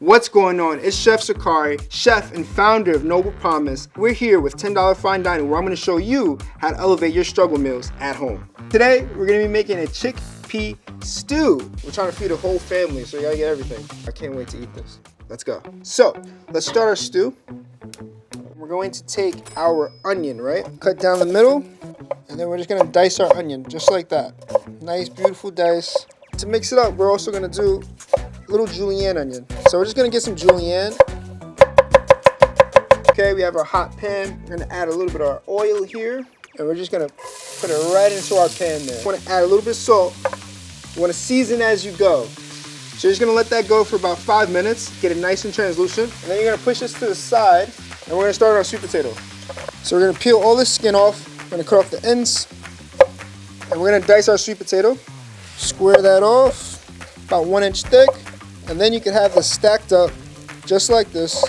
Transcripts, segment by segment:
What's going on? It's Chef Sakari, chef and founder of Noble Promise. We're here with $10 Fine Dining, where I'm gonna show you how to elevate your struggle meals at home. Today, we're gonna be making a chickpea stew. We're trying to feed a whole family, so you gotta get everything. I can't wait to eat this. Let's go. So, let's start our stew. We're going to take our onion, right? Cut down the middle, and then we're just gonna dice our onion, just like that. Nice, beautiful dice. To mix it up, we're also gonna do little julienne onion. So we're just gonna get some julienne. Okay, we have our hot pan. We're gonna add a little bit of our oil here, and we're just gonna put it right into our pan there. You wanna add a little bit of salt. You wanna season as you go. So you're just gonna let that go for about 5 minutes, get it nice and translucent, and then you're gonna push this to the side, and we're gonna start our sweet potato. So we're gonna peel all this skin off. We're gonna cut off the ends, and we're gonna dice our sweet potato. Square that off, about 1 inch thick. And then you can have this stacked up just like this,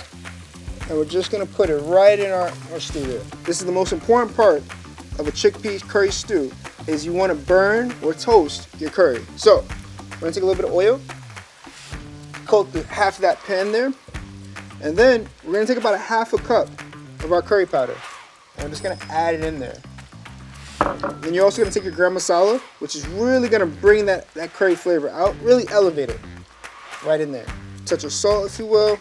and we're just gonna put it right in our stew there. This is the most important part of a chickpea curry stew, is you wanna burn or toast your curry. So, we're gonna take a little bit of oil, coat half of that pan there, and then we're gonna take about a half a cup of our curry powder, and we're just gonna add it in there. Then you're also gonna take your garam masala, which is really gonna bring that curry flavor out, really elevate it. Right in there. Touch of salt, if you will.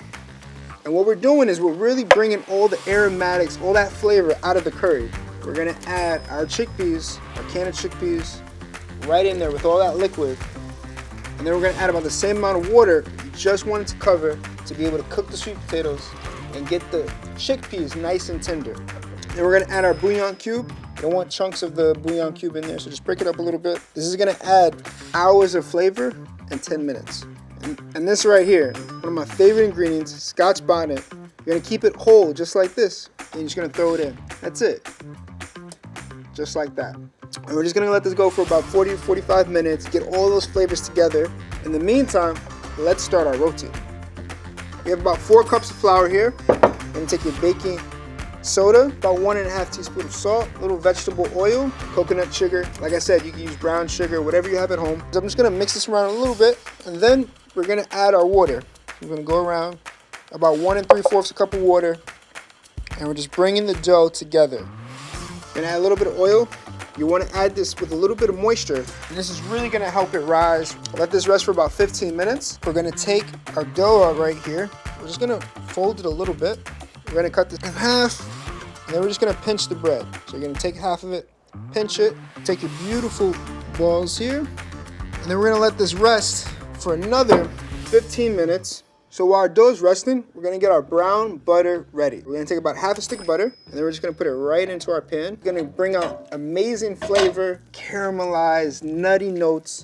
And what we're doing is we're really bringing all the aromatics, all that flavor out of the curry. We're gonna add our chickpeas, our can of chickpeas, right in there with all that liquid. And then we're gonna add about the same amount of water you just wanted to cover to be able to cook the sweet potatoes and get the chickpeas nice and tender. Then we're gonna add our bouillon cube. You don't want chunks of the bouillon cube in there, so just break it up a little bit. This is gonna add hours of flavor in 10 minutes. And this right here, one of my favorite ingredients, Scotch bonnet. You're gonna keep it whole, just like this, and you're just gonna throw it in. That's it. Just like that. And we're just gonna let this go for about 40 to 45 minutes, get all those flavors together. In the meantime, let's start our roti. We have about 4 cups of flour here. You're gonna take your baking soda, about 1½ teaspoon of salt, a little vegetable oil, coconut sugar. Like I said, you can use brown sugar, whatever you have at home. So I'm just gonna mix this around a little bit, and then we're gonna add our water. We're gonna go around about 1 3/4 cup of water, and we're just bringing the dough together. Gonna add a little bit of oil. You wanna add this with a little bit of moisture, and this is really gonna help it rise. Let this rest for about 15 minutes. We're gonna take our dough out right here. We're just gonna fold it a little bit. We're gonna cut this in half, and then we're just gonna pinch the bread. So you're gonna take half of it, pinch it, take your beautiful balls here, and then we're gonna let this rest for another 15 minutes. So while our dough is resting, we're gonna get our brown butter ready. We're gonna take about half a stick of butter, and then we're just gonna put it right into our pan. We're gonna bring out amazing flavor, caramelized, nutty notes.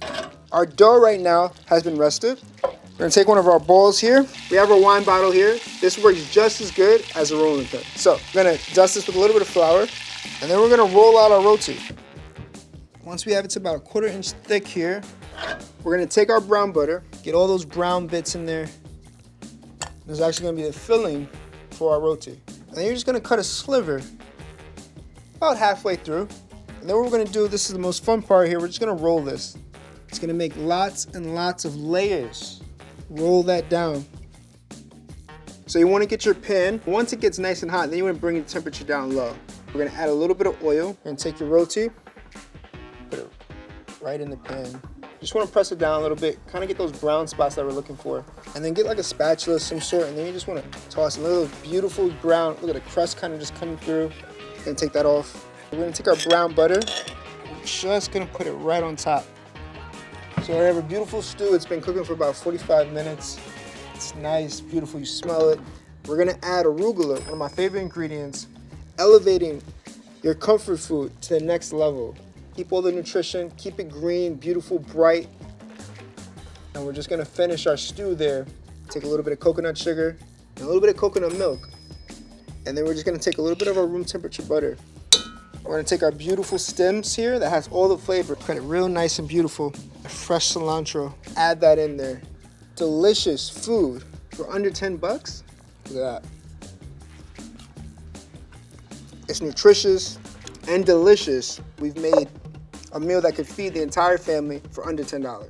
Our dough right now has been rested. We're gonna take one of our balls here. We have our wine bottle here. This works just as good as a rolling pin. So we're gonna dust this with a little bit of flour, and then we're gonna roll out our roti. Once we have it to about a 1/4 inch thick here, we're gonna take our brown butter, get all those brown bits in there. There's actually gonna be the filling for our roti. And then you're just gonna cut a sliver about halfway through. And then what we're gonna do, this is the most fun part here, we're just gonna roll this. It's gonna make lots and lots of layers. Roll that down. So you wanna get your pan, once it gets nice and hot, then you wanna bring the temperature down low. We're gonna add a little bit of oil. We're gonna take your roti, put it right in the pan. Just wanna press it down a little bit, kind of get those brown spots that we're looking for. And then get like a spatula of some sort, and then you just wanna toss a little beautiful brown, look at the crust kind of just coming through. Gonna take that off. We're gonna take our brown butter, we're just gonna put it right on top. So we have a beautiful stew. It's been cooking for about 45 minutes. It's nice, beautiful, you smell it. We're gonna add arugula, one of my favorite ingredients, elevating your comfort food to the next level. Keep all the nutrition, keep it green, beautiful, bright. And we're just gonna finish our stew there. Take a little bit of coconut sugar and a little bit of coconut milk. And then we're just gonna take a little bit of our room temperature butter. We're gonna take our beautiful stems here that has all the flavor, cut it real nice and beautiful. A fresh cilantro, add that in there. Delicious food for under 10 bucks. Look at that. It's nutritious and delicious. We've made a meal that could feed the entire family for under $10.